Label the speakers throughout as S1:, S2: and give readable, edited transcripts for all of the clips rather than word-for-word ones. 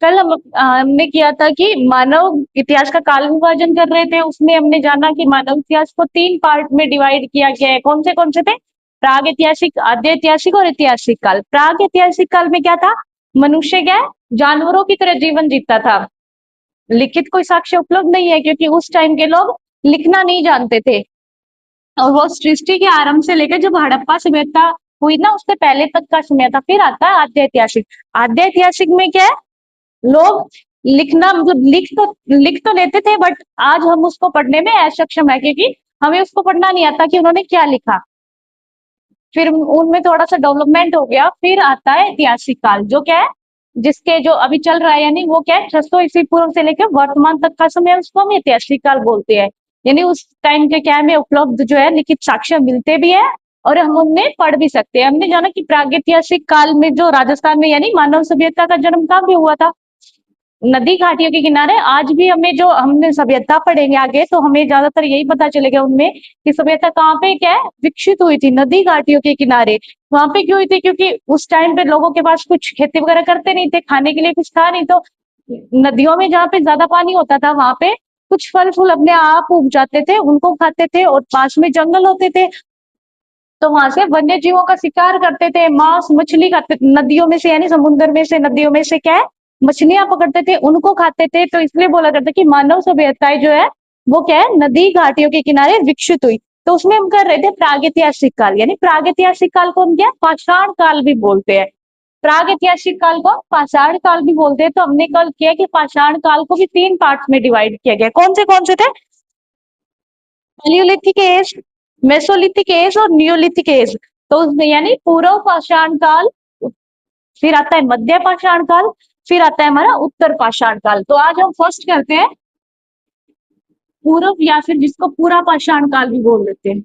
S1: कल हमने किया था कि मानव इतिहास का काल विभाजन कर रहे थे। उसमें हमने जाना कि मानव इतिहास को 3 पार्ट में डिवाइड किया गया है। कौन से थे? प्राग ऐतिहासिक, आद्य ऐतिहासिक और ऐतिहासिक काल। प्राग ऐतिहासिक काल में क्या था? मनुष्य क्या है? जानवरों की तरह जीवन जीता था। लिखित कोई साक्ष्य उपलब्ध नहीं है क्योंकि उस टाइम के लोग लिखना नहीं जानते थे। और वो सृष्टि के आरंभ से लेकर जब हड़प्पा सभ्यता हुई ना, उससे पहले तक का समय था। फिर आता है आद्य ऐतिहासिक। आद्य ऐतिहासिक में क्या है? लोग लिखना मतलब लिख तो लेते थे, बट आज हम उसको पढ़ने में असक्षम है क्योंकि हमें उसको पढ़ना नहीं आता कि उन्होंने क्या लिखा। फिर उनमें थोड़ा सा डेवलपमेंट हो गया। फिर आता है ऐतिहासिक काल, जो क्या है? जिसके जो अभी चल रहा है, यानी वो क्या है, 600 ईस्वी पूर्व से लेकर वर्तमान तक का समय, उसको हम ऐतिहासिक काल बोलते हैं। यानी उस टाइम के क्या में उपलब्ध जो है लिखित साक्ष्य मिलते भी है और हम उनमें पढ़ भी सकते हैं। हमने जाना कि प्रागैतिहासिक काल में जो राजस्थान में यानी मानव सभ्यता का जन्म कहाँ पे हुआ था? नदी घाटियों के किनारे। आज भी हमें जो हमने सभ्यता पढ़ेंगे आगे तो हमें ज्यादातर यही पता चलेगा उनमें कि सभ्यता कहाँ पे क्या है विकसित हुई थी, नदी घाटियों के किनारे। वहां पे क्यों हुई थी? क्योंकि उस टाइम पे लोगों के पास कुछ खेती वगैरह करते नहीं थे, खाने के लिए कुछ था नहीं, तो नदियों में जहाँ पे ज्यादा पानी होता था वहां पे कुछ फल फूल अपने आप उग जाते थे, उनको खाते थे। और पास में जंगल होते थे तो वहां से वन्य जीवों का शिकार करते थे, मांस मछली खाते थे। नदियों में से यानी समुद्र में से, नदियों में से क्या है, मछलियां पकड़ते थे, उनको खाते थे। तो इसलिए बोला जाता है कि मानव सभ्यताएं जो है वो क्या है, नदी घाटियों के किनारे विकसित हुई। तो उसमें हम कर रहे थे प्रागैतिहासिक काल। यानी प्रागैतिहासिक काल को हम क्या पाषाण काल भी बोलते हैं। प्रागैतिहासिक काल को पाषाण काल भी बोलते हैं। तो हमने कल किया कि पाषाण काल को भी 3 पार्ट में डिवाइड किया गया। कौन से थे? पैलियोलिथिक एज, मेसोलिथिक एज और नियोलिथिक एज। तो उसमें यानी पूर्व पाषाण काल, फिर आता है मध्य पाषाण काल, फिर आता है हमारा उत्तर पाषाण काल। तो आज हम फर्स्ट करते हैं पूर्व, या फिर जिसको पूरा पाषाण काल भी बोल देते हैं।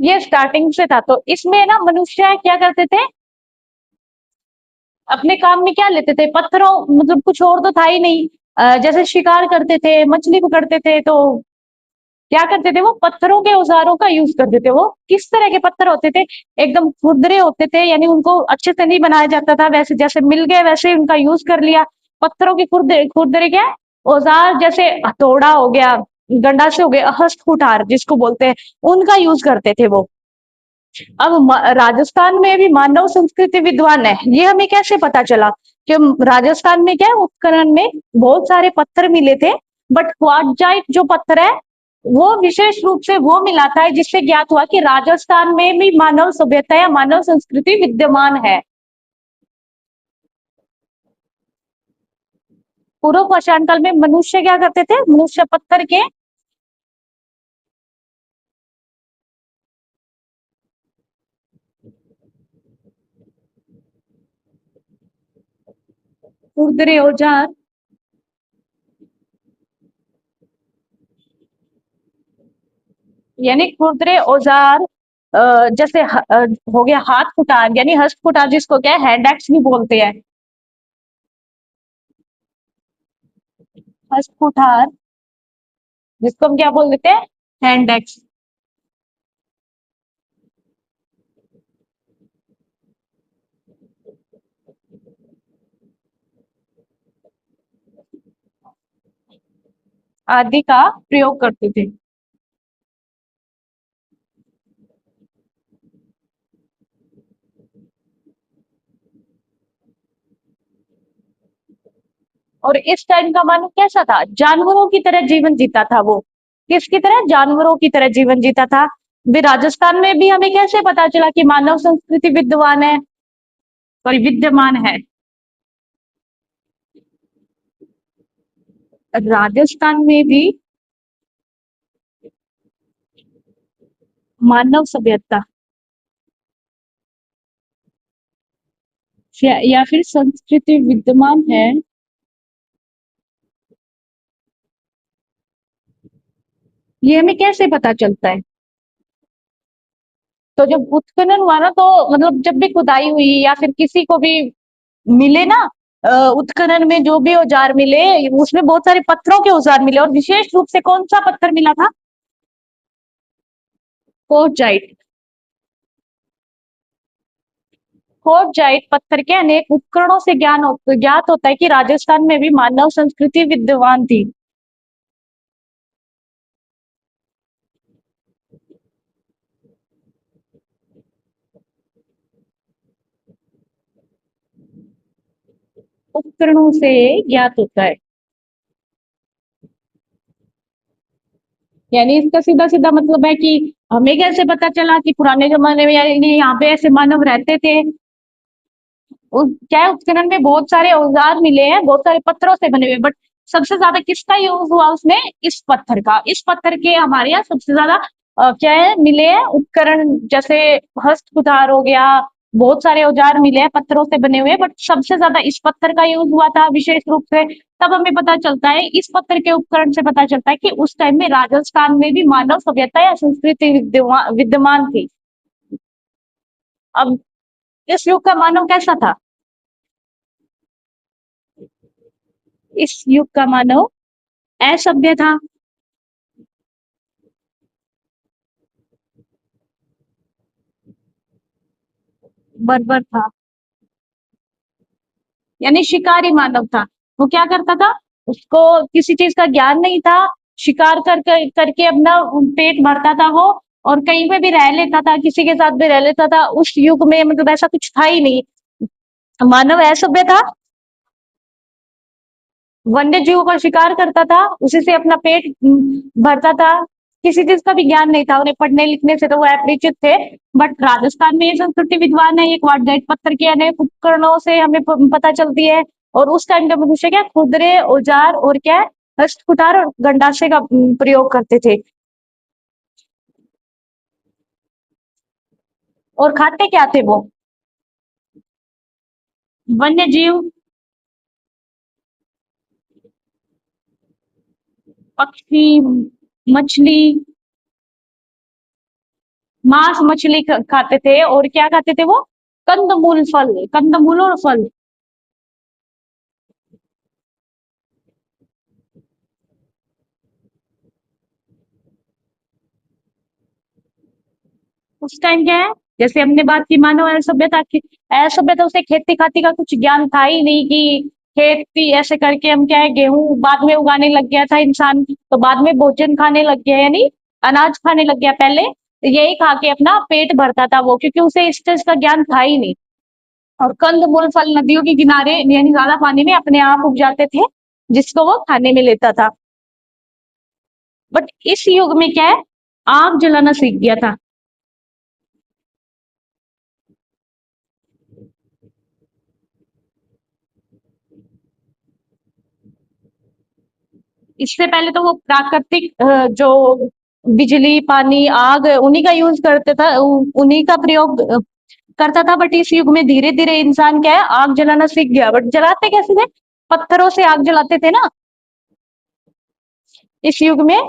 S1: ये स्टार्टिंग से था। तो इसमें ना मनुष्य क्या करते थे, अपने काम में क्या लेते थे, पत्थरों, मतलब कुछ और तो था ही नहीं। जैसे शिकार करते थे, मछली पकड़ते थे, तो क्या करते थे, वो पत्थरों के औजारों का यूज करते थे। वो किस तरह के पत्थर होते थे? एकदम खुरदरे होते थे, यानी उनको अच्छे से नहीं बनाया जाता था, वैसे जैसे मिल गए वैसे उनका यूज कर लिया। पत्थरों के खुरदरे खुरदरे क्या है? औजार, जैसे हथौड़ा हो गया, गंडासे हो गए, हस्त कुठार जिसको बोलते हैं, उनका यूज करते थे वो। अब राजस्थान में भी मानव संस्कृति विद्वान है, ये हमें कैसे पता चला? कि राजस्थान में क्या है, उत्खनन में बहुत सारे पत्थर मिले थे, बट क्वार्टजाइट जो पत्थर है वो विशेष रूप से वो मिलाता है जिससे ज्ञात हुआ कि राजस्थान में भी मानव सभ्यता या मानव संस्कृति विद्यमान है। पूर्व पाषाण काल में मनुष्य क्या करते थे? मनुष्य पत्थर के खुरदरे औजार, यानी खुरदरे औजार, जैसे हो गया हाथ कुठार, यानी हस्त कुठार जिसको क्या है हैंड एक्स भी बोलते हैं। हस्त कुठार जिसको हम क्या बोल देते हैं, हैंड एक्स आदि का प्रयोग करते थे। और इस टाइम का मानव कैसा था? जानवरों की तरह जीवन जीता था वो। किसकी तरह? जानवरों की तरह जीवन जीता था। भी राजस्थान में भी हमें कैसे पता चला कि मानव संस्कृति विद्यमान है, सॉरी विद्यमान है? राजस्थान में भी मानव सभ्यता या फिर संस्कृति विद्यमान है, ये हमें कैसे पता चलता है? तो जब उत्खनन हुआ ना, तो मतलब जब भी खुदाई हुई या फिर किसी को भी मिले ना, उत्खनन में जो भी औजार मिले उसमें बहुत सारे पत्थरों के औजार मिले, और विशेष रूप से कौन सा पत्थर मिला था? कोर्टजाइट। कोर्टजाइट पत्थर के अनेक उपकरणों से ज्ञात होता है कि राजस्थान में भी मानव संस्कृति विद्यमान थी। उपकरणों से ज्ञात होता है, यानी इसका सीधा सीधा मतलब है कि हमें कैसे पता चला कि पुराने जमाने में यानी यहाँ पे ऐसे मानव रहते थे। क्या है, उपकरण में बहुत सारे औजार मिले हैं, बहुत सारे पत्थरों से बने हुए, बट सबसे ज्यादा किसका यूज हुआ उसमें, इस पत्थर का। इस पत्थर के हमारे यहाँ सबसे ज्यादा क्या है मिले हैं उपकरण, जैसे हस्त कुठार हो गया, बहुत सारे औजार मिले हैं पत्थरों से बने हुए, बट सबसे ज्यादा इस पत्थर का यूज हुआ था विशेष रूप से। तब हमें पता चलता है, इस पत्थर के उपकरण से पता चलता है कि उस टाइम में राजस्थान में भी मानव सभ्यता या संस्कृति विद्यमान थी। अब इस युग का मानव कैसा था? इस युग का मानव असभ्य था। बर्बर था, यानी शिकारी मानव था। वो क्या करता था, उसको किसी चीज का ज्ञान नहीं था, शिकार करके अपना पेट भरता था वो, और कहीं पे भी रह लेता था, किसी के साथ भी रह लेता था। उस युग में मतलब ऐसा कुछ था ही नहीं, मानव असभ्य था, वन्य जीवों का शिकार करता था, उसी से अपना पेट भरता था, किसी चीज का भी ज्ञान नहीं था, उन्हें पढ़ने लिखने से तो वो अपरिचित थे। बट राजस्थान में ये संस्कृति विद्वान है, ये क्वार्टजाइट पत्थर के अनेक उपकरणों से हमें पता चलती है। और उस टाइम का मनुष्य क्या खुदरे औजार और क्या हस्त कुठार और गंडासे का प्रयोग करते थे। और खाते क्या थे वो? वन्य जीव, पक्षी, मछली, मांस मछली खाते थे। और क्या खाते थे वो? कंदमूल फल, कंदमूल और फल। उस टाइम क्या है, जैसे हमने बात की मानव सभ्यता की, असभ्यता उसे खेती खाती का कुछ ज्ञान था ही नहीं कि खेती ऐसे करके हम क्या है गेहूं बाद में उगाने लग गया था इंसान, तो बाद में भोजन खाने लग गया, यानी अनाज खाने लग गया। पहले तो यही खा के अपना पेट भरता था वो, क्योंकि उसे इस चीज का ज्ञान था ही नहीं। और कंद मूल फल नदियों के किनारे यानी ज्यादा पानी में अपने आप उग जाते थे, जिसको वो खाने में लेता था। बट इस युग में क्या है, आग जलाना सीख गया था। इससे पहले तो वो प्राकृतिक जो बिजली, पानी, आग उन्हीं का यूज करता था, उन्हीं का प्रयोग करता था। बट इस युग में धीरे धीरे इंसान क्या है आग जलाना सीख गया। बट जलाते कैसे थे? पत्थरों से आग जलाते थे ना। इस युग में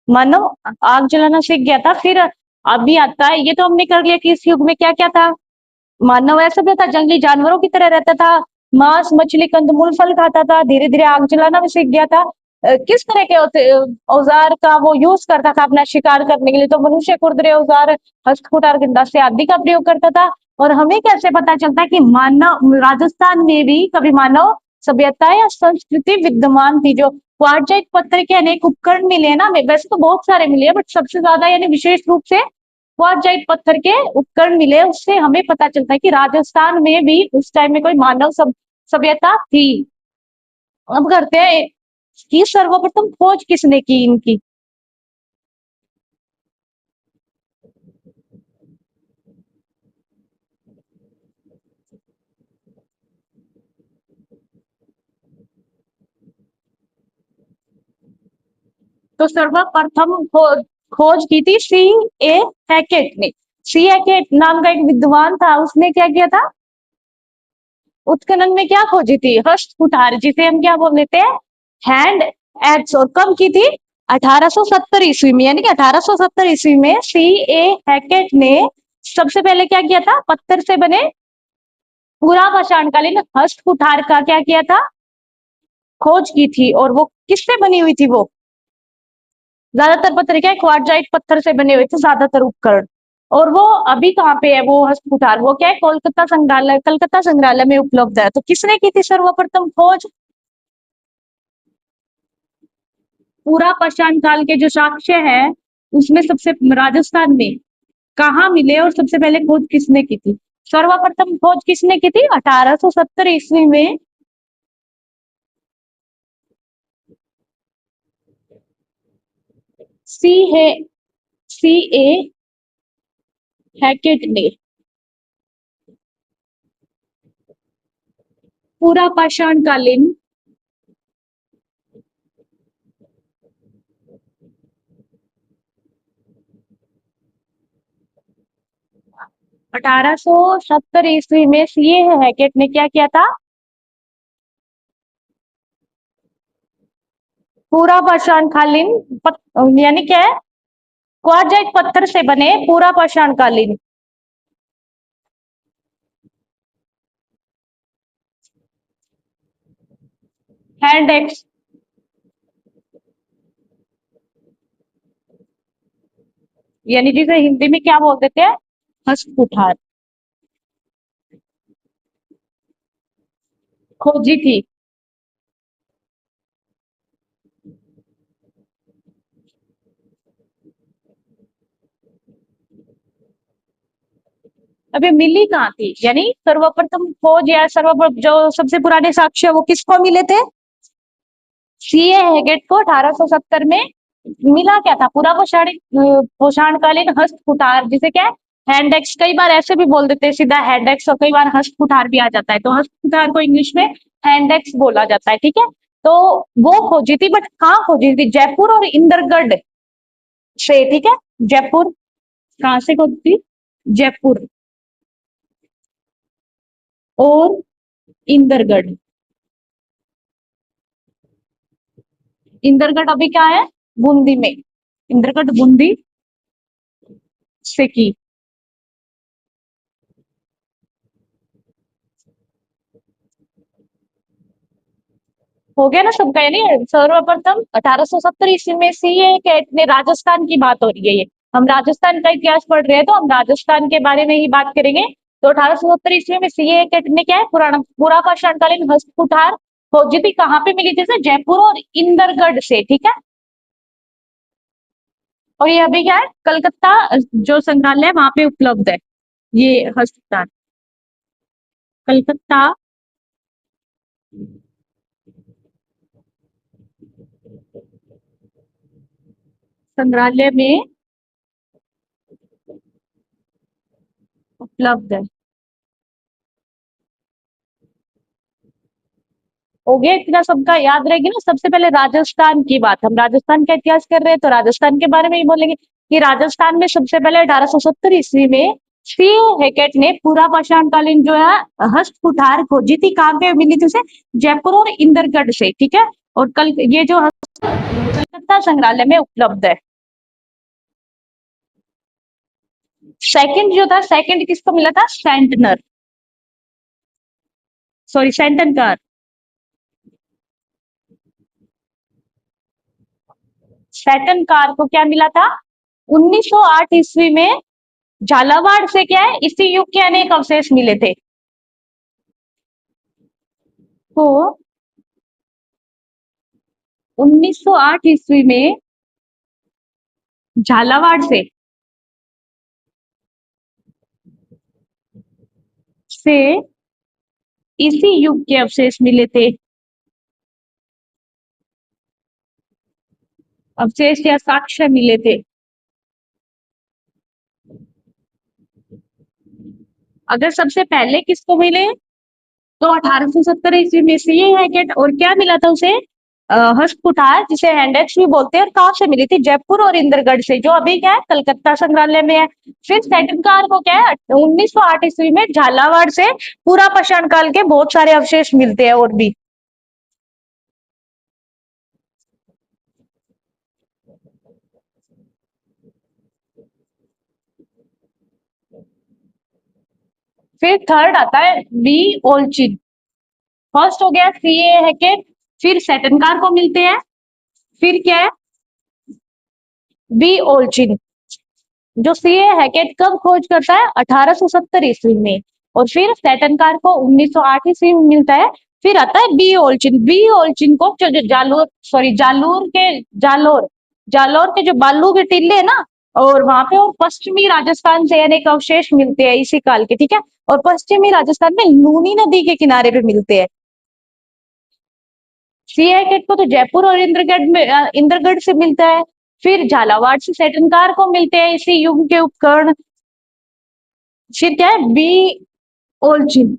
S1: मानव आग जलाना सीख गया था। फिर अभी आता है, ये तो हमने कर लिया कि इस युग में क्या क्या था। मानव ऐसा भी था, जंगली जानवरों की तरह रहता था, मांस मछली कंदमूल फल खाता था, धीरे धीरे आग जलाना भी सीख गया था। किस तरह के औजार का वो यूज करता था अपना शिकार करने के लिए? तो मनुष्य खुरदरे औजार, हस्तकुटार, गंडासे आदि का प्रयोग करता था। और हमें कैसे पता चलता है कि मानव राजस्थान में भी कभी मानव सभ्यता या संस्कृति विद्यमान थी? जो क्वार्टजाइट पत्थर के अनेक उपकरण मिले हैं ना, वैसे तो बहुत सारे मिले हैं, बट सबसे ज्यादा यानी विशेष रूप से क्वार्टजाइट पत्थर के उपकरण मिले, उससे हमें पता चलता है कि राजस्थान में भी उस टाइम में कोई मानव सभ्यता थी। अब करते हैं कि सर्वप्रथम खोज किसने की इनकी। तो सर्वप्रथम खोज की थी सी ए हैकेट ने। सी हैकेट नाम का एक विद्वान था, उसने क्या किया था, उत्खनन में क्या खोजी थी? हस्त कुठार, जिसे हम क्या बोल देते हैं, हैंड एक्स। और कब की थी? 1870 ईस्वी में। यानी कि 1870 ईस्वी में सी ए हैकेट ने सबसे पहले क्या किया था, पत्थर से बने पूरा पाषाणकालीन हस्त कुठार का क्या किया था, खोज की थी। और वो किससे बनी हुई थी? वो ज्यादातर पत्थर क्या है क्वार्टजाइट पत्थर से बने हुए थे, ज्यादातर उपकरण। और वो अभी कहाँ पे है वो हस्त कुठार, वो क्या है, कलकत्ता संग्रहालय में उपलब्ध है। तो किसने की थी सर्वप्रथम खोज? पूरा पाषाण काल के जो साक्ष्य है उसमें सबसे राजस्थान में कहाँ मिले और सबसे पहले खोज किसने की थी? सर्वप्रथम खोज किसने की थी 1870 ईस्वी में? सी है, सी ए हैकेट ने पूरा पाषाण कालीन 1870 ईस्वी में सीए हैकेट ने क्या किया था? पूरा पाषाण कालीन यानी क्या है, क्वार्जाइट पत्थर से बने पूरा पाषाण कालीन हैंड एक्स, यानी जिसे हिंदी में क्या बोल देते हैं, हस्त कुठार, खोजी थी। अभी मिली कहाँ थी, यानी सर्वप्रथम खोज या सर्वप्रथम जो सबसे पुराने साक्ष्य वो किसको मिले थे? सीए हेगेट को 1870 में मिला क्या था? पूरा पोषणकालीन हस्त कुठार, जिसे क्या है, हैंडेक्स, कई बार ऐसे भी बोल देते हैं सीधा हैंडेक्स, और कई बार हस्त कुठार भी आ जाता है, तो हस्त कुठार को इंग्लिश में हैंडेक्स बोला जाता है, ठीक है। तो वो खोजी थी, बट कहाँ खोजी थी? जयपुर और इंदरगढ़ से, ठीक है। जयपुर, कहाँ से खोजी थी? जयपुर और इंदरगढ़। इंदरगढ़ अभी क्या है? बूंदी में। इंदरगढ़ बूंदी से की। हो गया ना सबका, यानी सर्वप्रथम 1870 ईस्वी में सीए कैट ने, राजस्थान की बात हो रही है ये, हम राजस्थान का इतिहास पढ़ रहे हैं तो हम राजस्थान के बारे में ही बात करेंगे। तो 1870 ईस्वी में सीए कैट ने क्या है, पुराना पूरा पाषाणकालीन हस्त कुठार खोजी थी, कहाँ पे मिली थी? जैसे जयपुर और इंदरगढ़ से, ठीक है। और ये अभी क्या है, कलकत्ता जो संग्रहालय है वहां पे उपलब्ध है ये हस्त कुठार, कलकत्ता संग्रहालय में उपलब्ध है। हो गया इतना, सबका याद रहेगी ना। सबसे पहले राजस्थान की बात, हम राजस्थान का इतिहास कर रहे हैं तो राजस्थान के बारे में ही बोलेंगे कि राजस्थान में सबसे पहले 1870 ईस्वी में सी हैकेट ने पूरा पाषाणकालीन जो है हस्त कुठार खोजी थी, कहाँ पे मिली थी उसे? जयपुर और इंदरगढ़ से, ठीक है। और कल ये जो कलकत्ता संग्रहालय में उपलब्ध है। सेकंड जो था, सेकंड किसको मिला था? Santner, sorry सेंटनकर। सेटनकार को क्या मिला था? 1908 ईस्वी में झालावाड़ से क्या है, इसी युग के अनेक अवशेष मिले थे। तो 1908 ईस्वी में झालावाड़ से इसी युग के अवशेष मिले थे। अवशेष या साक्ष्य मिले थे। अगर सबसे पहले किसको मिले तो 1870 ईस्वी में से ये हैकेट, और क्या मिला था उसे? हस्त कुठार, जिसे हैंडेक्स भी बोलते हैं। और कहाँ से मिली थी? जयपुर और इंदरगढ़ से, जो अभी क्या है, कलकत्ता संग्रहालय में है। फिर सेकंड कार को क्या है, 1908 ईस्वी में झालावाड़ से पूरा पाषाण काल के बहुत सारे अवशेष मिलते हैं और भी। फिर थर्ड आता है बी ओलचिन। फर्स्ट हो गया सी ए हैकेट, फिर सेटनकार को मिलते हैं, फिर क्या है, बी ओलचिन। जो सीए हैकेट कब खोज करता है? 1870 ईस्वी में। और फिर सैटन कार को 1908 ईस्वी में मिलता है। फिर आता है बी ओल्चिन। बी ओल्चिन को जो जालोर, सॉरी जालोर जालोर के जो बालू के टीले है ना, और वहां पे और पश्चिमी राजस्थान से अनेक अवशेष मिलते हैं इसी काल के, ठीक है। और पश्चिमी राजस्थान में लूनी नदी के किनारे पे मिलते हैं। सी हैकेट को तो जयपुर और इंद्रगढ़ से मिलता है। फिर झालावाड़ से सैटनकार को मिलते हैं इसी युग के उपकरण। फिर क्या है? बी ओल्चिन।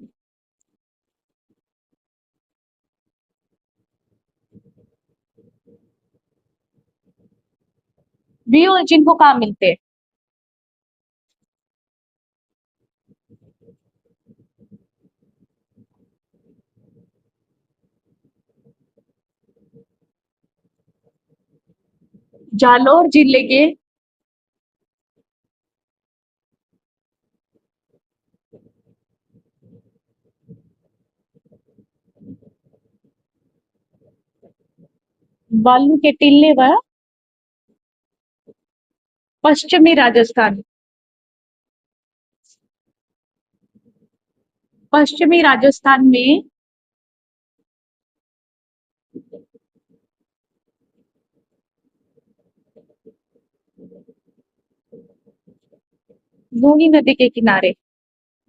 S1: बी ओल्चिन को कहाँ मिलते हैं? जालौर जिले के बालू के टीले व पश्चिमी राजस्थान, पश्चिमी राजस्थान में लूनी नदी के किनारे,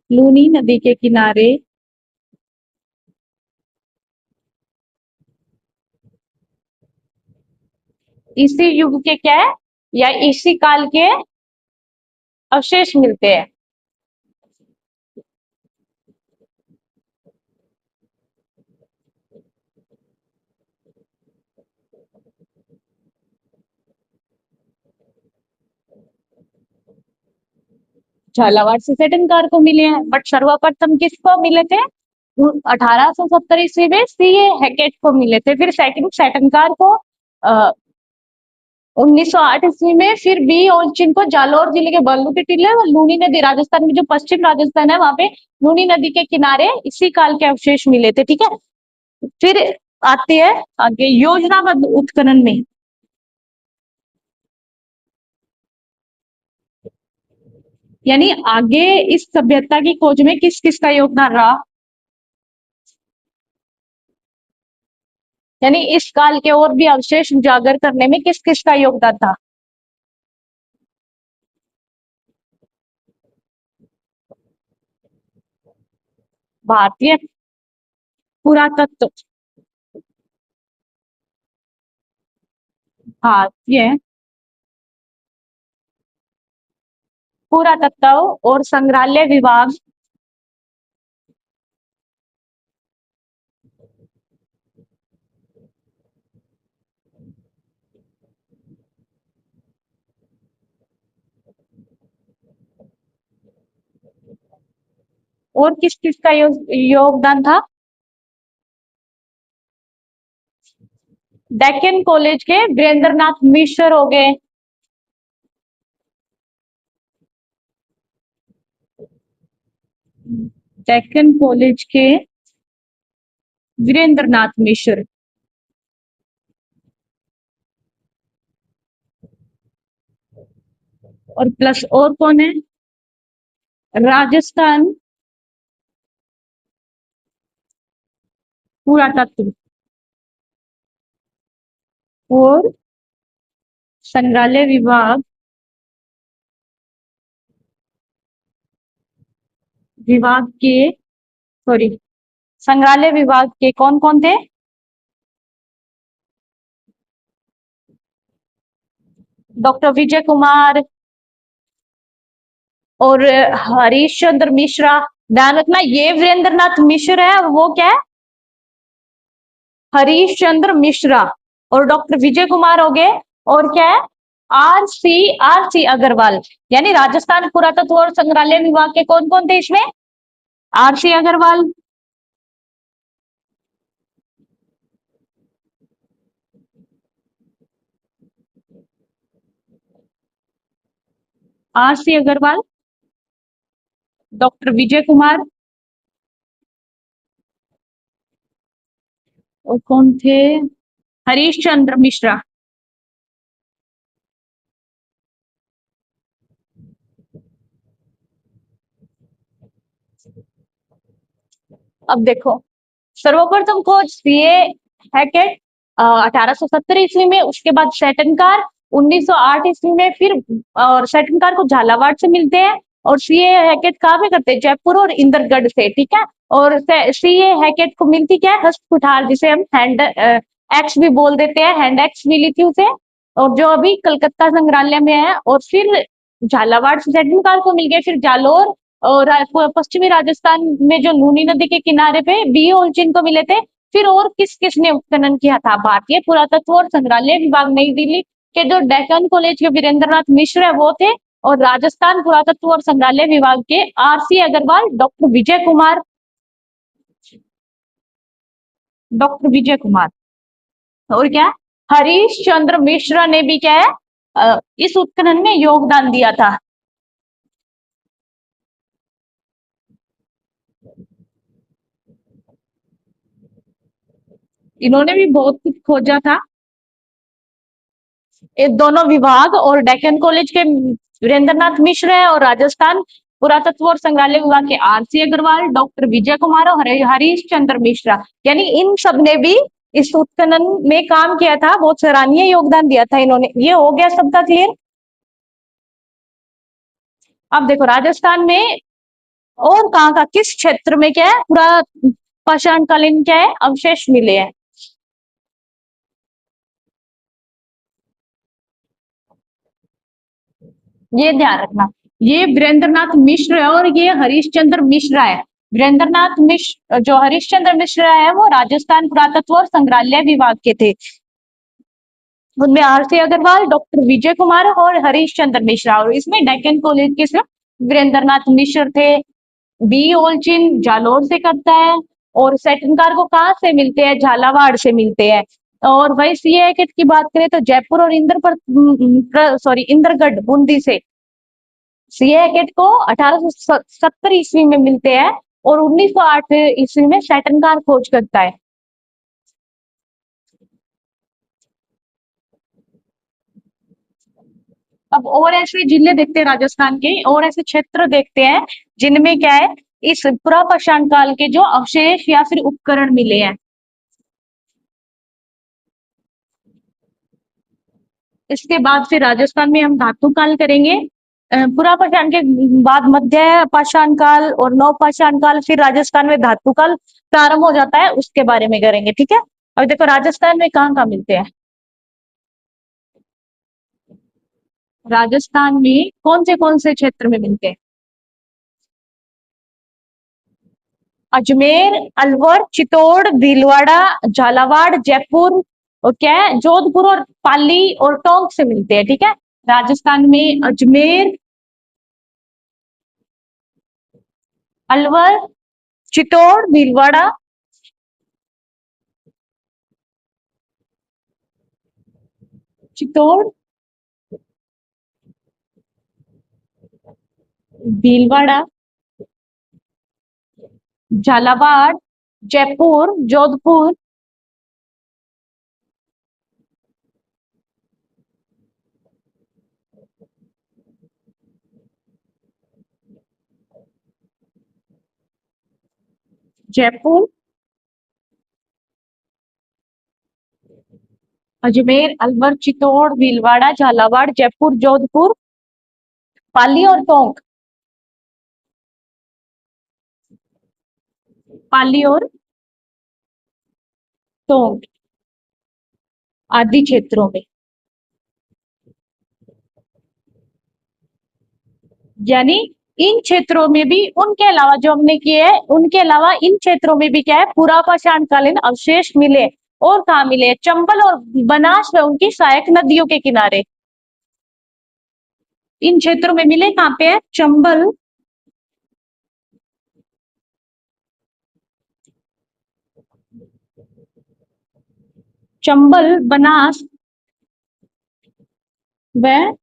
S1: लूनी नदी के किनारे इसी युग के क्या है, या इसी काल के अवशेष मिलते हैं। झालावाड़ से सेटनकार को मिले हैं, बट सर्वप्रथम किसको मिले थे? 1870 ईस्वी में सीए हैकेट को मिले थे। फिर सेकंड सेटनकार को 1908 ईस्वी में। फिर बी ओल्चिन को जालौर जिले के बल्लू के टीले और लूनी नदी, राजस्थान में जो पश्चिम राजस्थान है वहां पे लूनी नदी के किनारे इसी काल के अवशेष मिले थे, ठीक है। फिर आती है आगे योजनाबद्ध उत्खनन में। यानी आगे इस सभ्यता की खोज में किस किस का योगदान रहा? यानी इस काल के और भी अवशेष उजागर करने में किस किस का योगदान था? भारतीय पुरातत्व, भारतीय पुरातत्व और संग्रहालय विभाग और किस किस का योगदान था? डेक्कन कॉलेज के वीरेंद्रनाथ मिश्र हो गए। डेक्कन कॉलेज के वीरेंद्रनाथ मिश्र। और प्लस और कौन है? राजस्थान पुरातत्व और संग्रहालय विभाग, विभाग के, सॉरी, संग्रहालय विभाग के कौन कौन थे? डॉक्टर विजय कुमार और हरीश चंद्र मिश्रा। ध्यान रखना ये वीरेंद्रनाथ मिश्र है और वो क्या है? हरीश चंद्र मिश्रा। और डॉक्टर विजय कुमार हो गए। और क्या है? R C Agarwal. यानी राजस्थान पुरातत्व और संग्रहालय विभाग के कौन कौन थे इसमें? R C Agarwal, R C Agarwal, doctor Vijay Kumar, और कौन थे? हरीश चंद्र मिश्रा। अब देखो, सर्वप्रथम खोज सीए हैकेट 1870 ईस्वी में, उसके बाद सेटनकार 1908 ईस्वी में, फिर और सेटनकार को झालावाड़ से मिलते हैं, और सीए हैकेट कहाँ पे करते हैं, जयपुर और इंदरगढ़ से, ठीक है। और सीए हैकेट को मिलती क्या है, हस्त कुठार, जिसे हम हैंड एक्स भी बोल देते हैं, हैंड एक्स मिली थी उसे, और जो अभी कलकत्ता संग्रहालय में है। और फिर झालावाड़ से सेटनकार को मिल गए, फिर जालोर और पश्चिमी राजस्थान में जो लूनी नदी के किनारे पे बी ओलचिन को मिले थे। फिर और किस किसने उत्खनन किया था, भारतीय पुरातत्व और संग्रहालय विभाग नई दिल्ली के जो डेक्कन कॉलेज के वीरेंद्रनाथ मिश्र है वो थे, और राजस्थान पुरातत्व और संग्रहालय विभाग के RC Agarwal, doctor Vijay Kumar, doctor Vijay Kumar, और क्या, हरीश चंद्र मिश्रा ने भी क्या है इस उत्खनन में योगदान दिया था। इन्होंने भी बहुत कुछ खोजा था। ये दोनों विभाग और डेक्कन कॉलेज के वीरेंद्रनाथ मिश्र है, और राजस्थान पुरातत्व और संग्रहालय विभाग के आरसी अग्रवाल, डॉक्टर विजय कुमार और हरीश चंद्र मिश्रा, यानी इन सब ने भी इस उत्खनन में काम किया था, बहुत सराहनीय योगदान दिया था इन्होंने। ये हो गया सबका क्लियर। अब देखो राजस्थान में और कहाँ का किस क्षेत्र में क्या है पूरा पाषाण कालीन क्या है अवशेष मिले हैं। ये ध्यान रखना, ये वीरेंद्रनाथ मिश्र है और ये हरीशचंद्र मिश्रा है। वीरेंद्रनाथ मिश्र, जो हरीशचंद्र मिश्रा है वो राजस्थान पुरातत्व और संग्रहालय विभाग के थे। उनमें आरसी अग्रवाल, डॉक्टर विजय कुमार और हरीश चंद्र मिश्रा, और इसमें डेक्कन कॉलेज के सिर्फ वीरेंद्रनाथ मिश्र थे। बी ओलचिन जालोर से करता है, और सेटनकार को कहाँ से मिलते हैं, झालावाड़ से मिलते हैं। और वही सीए हैकेट की बात करें तो जयपुर और इंद्रगढ़ बूंदी से। सीए हैकेट को 1870 ईस्वी में मिलते हैं, और 1908 ईस्वी में सेटनकार खोज करता है। अब और ऐसे जिले देखते हैं राजस्थान के, और ऐसे क्षेत्र देखते हैं जिनमें क्या है इस पुरापाषाण काल के जो अवशेष या फिर उपकरण मिले हैं। इसके बाद फिर राजस्थान में हम धातु काल करेंगे। पुरापाषाण के बाद मध्य पाषाण काल और नव पाषाण काल, फिर राजस्थान में धातु काल प्रारंभ हो जाता है, उसके बारे में करेंगे, ठीक है। अब देखो राजस्थान में कहाँ कहाँ मिलते हैं, राजस्थान में कौन से क्षेत्र में मिलते हैं, अजमेर, अलवर, चित्तौड़, भीलवाड़ा, झालावाड़, जयपुर, और क्या है जोधपुर और पाली और टोंक से मिलते हैं, ठीक है। राजस्थान में अजमेर, अलवर, चित्तौड़, भीलवाड़ा, चित्तौड़, भीलवाड़ा, झालावाड़, जयपुर, जोधपुर, जयपुर, अजमेर, अलवर, चित्तौड़, भीलवाड़ा, झालावाड़, जयपुर, जोधपुर, पाली और टोंक, पाली और टोंक आदि क्षेत्रों में, यानी इन क्षेत्रों में भी उनके अलावा जो हमने किए हैं उनके अलावा इन क्षेत्रों में भी क्या है पुरापाषाण कालीन अवशेष मिले। और कहाँ मिले, चंबल और बनास व उनकी सहायक नदियों के किनारे, इन क्षेत्रों में मिले। कहाँ पे है, चंबल, चंबल, बनास व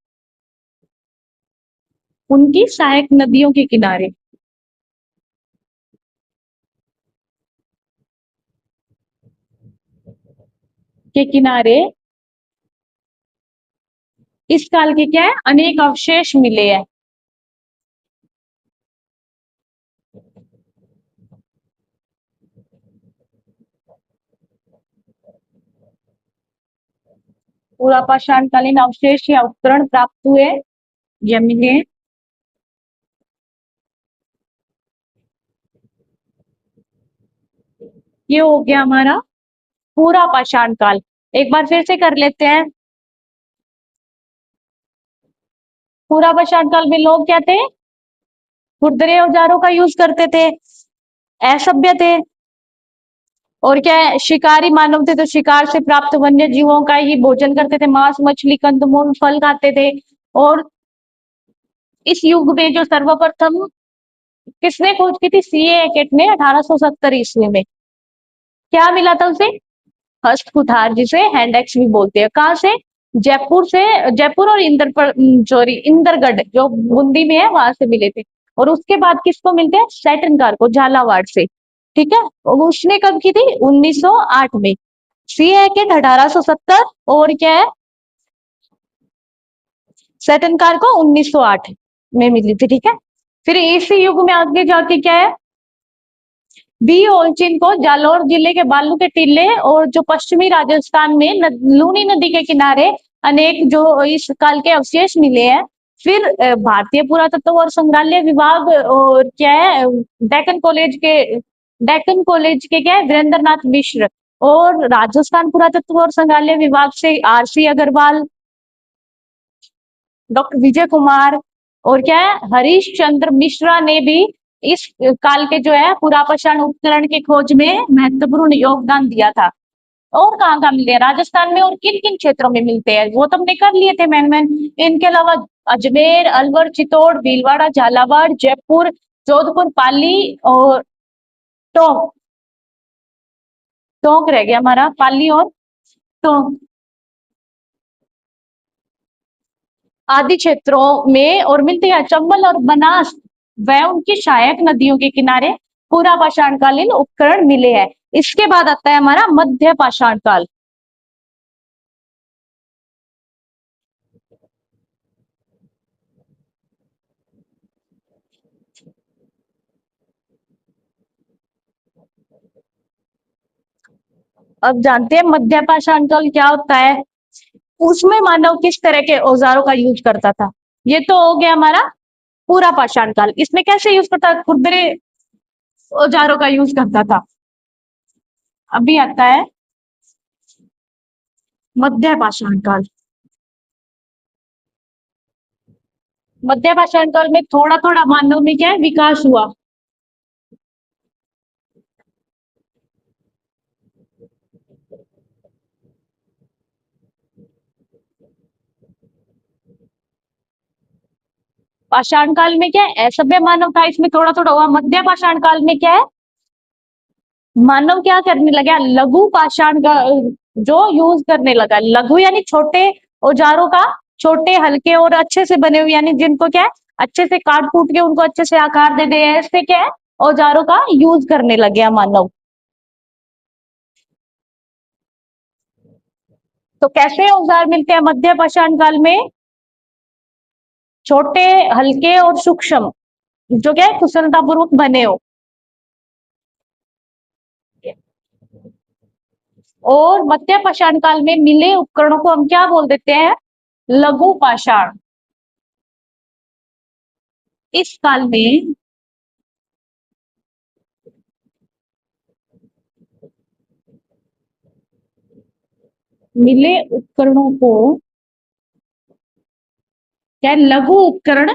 S1: उनकी सहायक नदियों के किनारे, के किनारे इस काल के क्या है अनेक अवशेष मिले हैं। पूरा पाषाणकालीन अवशेष या उपकरण प्राप्त हुए, ये मिले। ये हो गया हमारा पूरा पाषाण काल। एक बार फिर से कर लेते हैं। पूरा पाषाण काल में लोग क्या थे? खुरदरे औजारों का यूज करते थे, असभ्य थे, और क्या है, शिकारी मानव थे तो शिकार से प्राप्त वन्य जीवों का ही भोजन करते थे, मांस मछली कंदमूल फल खाते थे। और इस युग में जो सर्वप्रथम किसने खोज की थी? सीए हैकेट ने 1870 ईस्वी में। क्या मिला था उसे? हस्त कुठार, जिसे हैंड एक्स भी बोलते हैं। कहाँ से? जयपुर से। जयपुर और सॉरी इंदरगढ़ जो बूंदी में है वहां से मिले थे। और उसके बाद किसको मिलते हैं? सैटन कार को झालावाड़ से। ठीक है, और उसने कब की थी? 1908 में। सी है कि 1870, और क्या है, सैटन कार को 1908 में मिली थी। ठीक है, फिर इसी युग में आगे जाके क्या है, बी ओलचिन को जालौर जिले के बालू के टीले और जो पश्चिमी राजस्थान में लूनी नदी के किनारे अनेक जो इस काल के अवशेष मिले हैं। फिर भारतीय पुरातत्व और संग्रहालय विभाग और क्या है, डेक्कन कॉलेज के क्या है, वीरेंद्र नाथ मिश्र, और राजस्थान पुरातत्व और संग्रहालय विभाग से आरसी अग्रवाल, डॉक्टर विजय कुमार, और क्या है, हरीश चंद्र मिश्रा ने भी इस काल के जो है पुरापाषाण उपकरण की खोज में महत्वपूर्ण योगदान दिया था। और कहाँ मिलते हैं? राजस्थान में, और किन किन क्षेत्रों में मिलते हैं वो तो हमने कर लिए थे मैन। इनके अलावा अजमेर, अलवर, चित्तौड़, भीलवाड़ा, झालावाड़, जयपुर, जोधपुर, पाली और टोंक। टोंक रह गया हमारा, पाली और टोंक आदि क्षेत्रों में और मिलते हैं। चंबल और बनास व उनकी सहायक नदियों के किनारे पूरा पाषाणकालीन उपकरण मिले हैं। इसके बाद आता है हमारा मध्य पाषाण काल। अब जानते हैं मध्य पाषाण काल क्या होता है। उसमें मानव किस तरह के औजारों का यूज करता था? ये तो हो गया हमारा पूरा पाषाण काल। इसमें कैसे यूज करता था? खुरदरे औजारों का यूज करता था। अभी आता है मध्य पाषाण काल। मध्य पाषाण काल में थोड़ा थोड़ा मानव में क्या है, विकास हुआ। पाषाण काल में क्या है, असभ्य मानव था, इसमें थोड़ा थोड़ा हुआ। मध्य पाषाण काल में क्या है, मानव क्या करने लगा? लघु पाषाण का जो यूज करने लगा। लघु यानी छोटे औजारों का, छोटे हल्के और अच्छे से बने हुए, यानी जिनको क्या है, अच्छे से काट कूट के उनको अच्छे से आकार दे दे, ऐसे क्या है, औजारों का यूज करने लग गया मानव। तो कैसे औजार मिलते हैं मध्य पाषाण काल में? छोटे, हल्के और सूक्ष्म, जो क्या है, कुशलतापूर्वक बने हो। और मध्य पाषाण काल में मिले उपकरणों को हम क्या बोल देते हैं? लघु पाषाण। इस काल में मिले उपकरणों को क्या है? लघु उपकरण।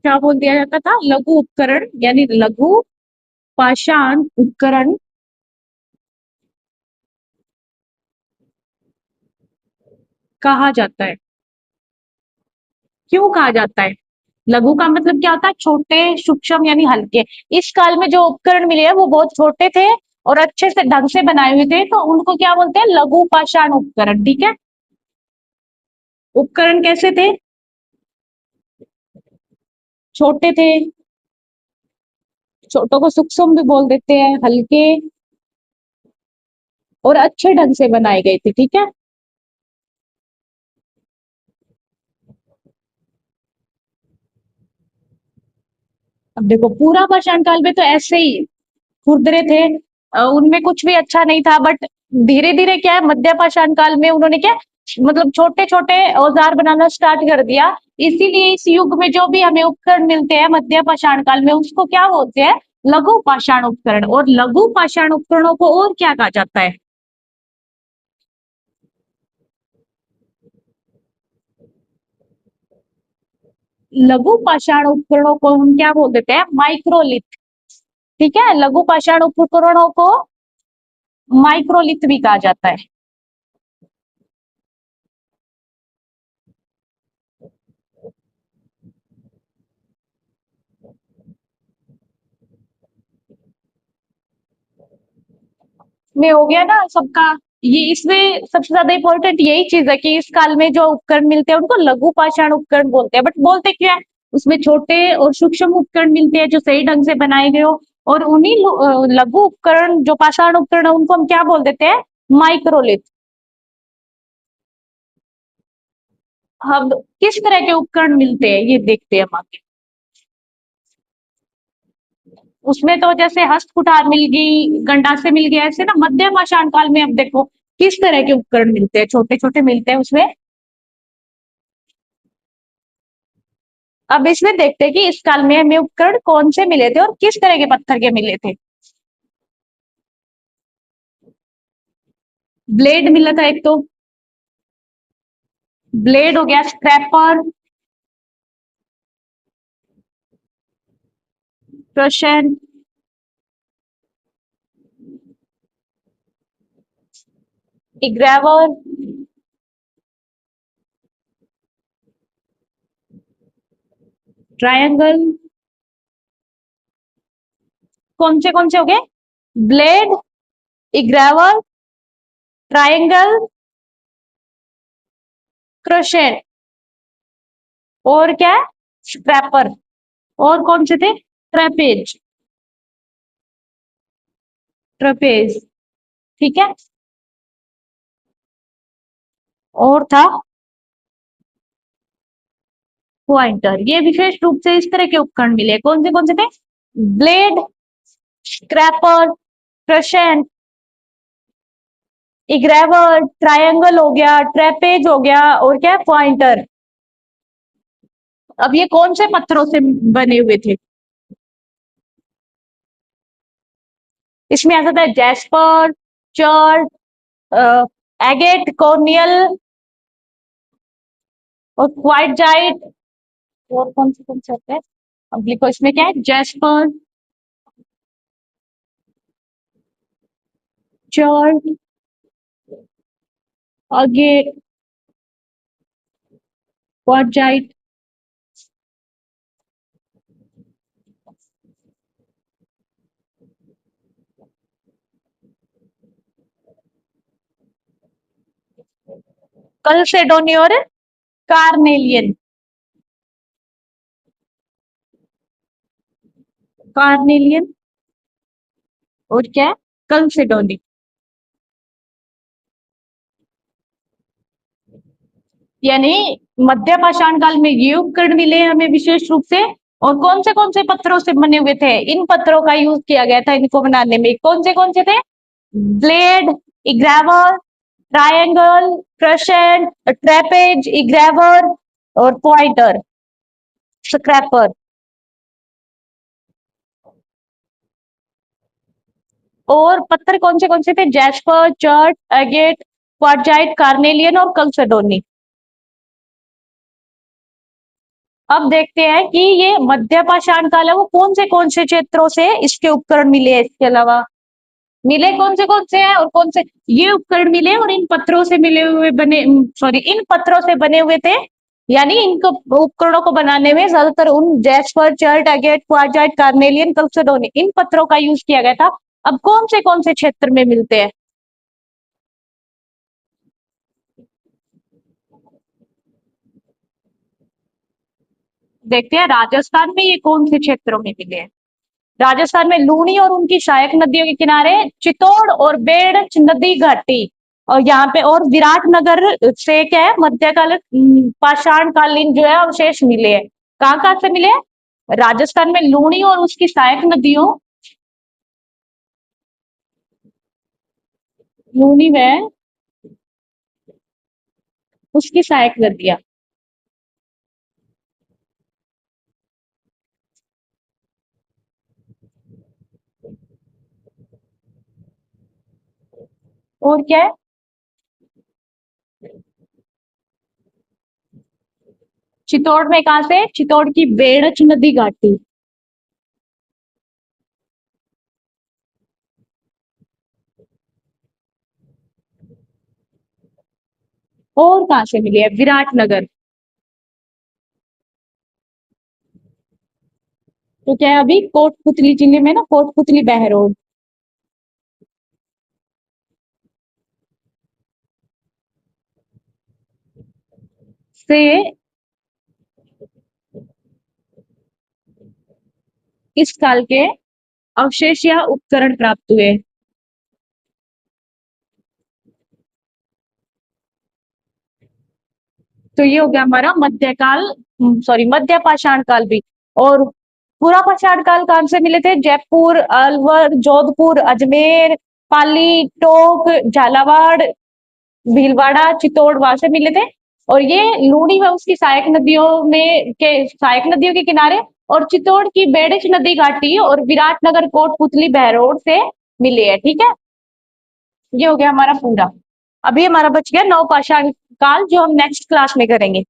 S1: क्या बोल दिया जाता था? लघु उपकरण, यानी लघु पाषाण उपकरण कहा जाता है। क्यों कहा जाता है? लघु का मतलब क्या होता है? छोटे, सूक्ष्म यानी हल्के। इस काल में जो उपकरण मिले हैं वो बहुत छोटे थे और अच्छे से ढंग से बनाए हुए थे, तो उनको क्या बोलते हैं? लघु पाषाण उपकरण। ठीक है, उपकरण कैसे थे? छोटे थे, छोटों को सूक्ष्म भी बोल देते हैं, हल्के और अच्छे ढंग से बनाए गए थे। ठीक है, अब देखो पूरा पाषाण काल में तो ऐसे ही खुरदरे थे, उनमें कुछ भी अच्छा नहीं था, बट धीरे धीरे क्या है, मध्य पाषाण काल में उन्होंने क्या, मतलब छोटे छोटे औजार बनाना स्टार्ट कर दिया। इसीलिए इस युग में जो भी हमें उपकरण मिलते हैं मध्य पाषाण काल में, उसको क्या बोलते हैं, लघु पाषाण उपकरण। और लघु पाषाण उपकरणों को और क्या कहा जाता है? लघु पाषाण उपकरणों को हम क्या बोल देते हैं, माइक्रोलिथ। ठीक है, लघु पाषाण उपकरणों को माइक्रोलिथ भी कहा जाता है। में हो गया ना सबका। ये इसमें सबसे ज्यादा इंपॉर्टेंट यही चीज है कि इस काल में जो उपकरण मिलते हैं उनको लघु पाषाण उपकरण बोलते हैं। बट बोलते क्या है, उसमें छोटे और सूक्ष्म उपकरण मिलते हैं जो सही ढंग से बनाए गए हो, और उन्हीं लघु उपकरण जो पाषाण उपकरण है उनको हम क्या बोल देते हैं, माइक्रोलिथ। हम किस तरह के उपकरण मिलते हैं ये देखते हैं हम आगे। उसमें तो जैसे हस्त कुठार मिल गई, गंडासे मिल गए, ऐसे ना मध्य पाषाण काल में अब देखो किस तरह के उपकरण मिलते हैं, छोटे छोटे मिलते हैं उसमें। अब इसमें देखते हैं कि इस काल में हमें उपकरण कौन से मिले थे और किस तरह के पत्थर के मिले थे। ब्लेड मिला था एक तो, ब्लेड हो गया, स्क्रैपर, क्रशर, ग्रेवर, ट्रायंगल। कौन से हो गए, ब्लेड, ग्रेवर, ट्रायंगल, क्रशर, और क्या है, स्क्रैपर। और कौन से थे, ट्रेपेज, ट्रेपेज। ठीक है, और था पॉइंटर। ये विशेष रूप से इस तरह के उपकरण मिले। कौन से थे, blade, scraper, crusher, graver, triangle हो गया, ट्रेपेज हो गया, और क्या, पॉइंटर। अब ये कौन से पत्थरों से बने हुए थे? इसमें आ जाता है जैस्पर, चर्ट, एगेट, कॉर्नियल, और क्वार्टजाइट। और कौन से होते हैं, अब लिखो, इसमें क्या है, जैस्पर, चर्ट, अगेट, क्वार्टजाइट। कलसेडोनी और कार्नेलियन। कार्नेलियन और क्या है, कलसेडोनी। यानी मध्य पाषाण काल में ये उपकरण मिले हमें विशेष रूप से। और कौन से पत्थरों से बने हुए थे, इन पत्थरों का यूज किया गया था इनको बनाने में। कौन से थे, ब्लेड, ग्रेवर, ट्रायंगल, क्रशेंट, ट्रेपेज, ग्रेवर, और पॉइंटर, स्क्रैपर। और पत्थर कौन से थे, jasper, chert, agate, quartzite, carnelian और कलसेडोनी। अब देखते हैं कि ये मध्य पाषाण काल है वो कौन से क्षेत्रों से इसके उपकरण मिले हैं। इसके अलावा मिले कौन से हैं, और कौन से ये उपकरण मिले, और इन पत्थरों से मिले हुए बने, सॉरी, इन पत्थरों से बने हुए थे। यानी इनको उपकरणों को बनाने में ज्यादातर उन jasper, chert, agate, quartzite, carnelian, chalcedony, इन पत्थरों का यूज किया गया था। अब कौन से क्षेत्र में मिलते हैं, देखते हैं। राजस्थान में ये कौन से क्षेत्रों में मिले हैं। राजस्थान में लूणी और उनकी सहायक नदियों के किनारे, चित्तौड़ और बेड़ नदी घाटी, और यहाँ पे, और विराटनगर से क्या है, मध्यकाल पाषाण कालीन जो है अवशेष मिले हैं। कहाँ कहाँ से मिले हैं, राजस्थान में लूणी और उसकी सहायक नदियों लूनी व उसकी सहायक नदियां। और क्या है? चित्तौड़ में कहां से? चित्तौड़ की बेड़च नदी घाटी। और कहां से मिली है? विराटनगर। तो क्या है अभी? कोटपुतली जिले में ना, कोटपुतली बहरोड से इस काल के अवशेष या उपकरण प्राप्त हुए। तो ये हो गया हमारा मध्यकाल, सॉरी मध्य पाषाण काल भी। और पूरा पाषाण काल कहाँ से मिले थे? जयपुर, अलवर, जोधपुर, अजमेर, पाली, टोंक, झालावाड़, भीलवाड़ा, चित्तौड़, वहां से मिले थे। और ये लूनी व उसकी सहायक नदियों में के सहायक नदियों के किनारे और चित्तौड़ की बेड़च नदी घाटी और विराटनगर कोटपुतली बहरोड से मिले हैं। ठीक है, ये हो गया हमारा पूरा। अभी हमारा बच गया नवपाषाण काल, जो हम नेक्स्ट क्लास में करेंगे।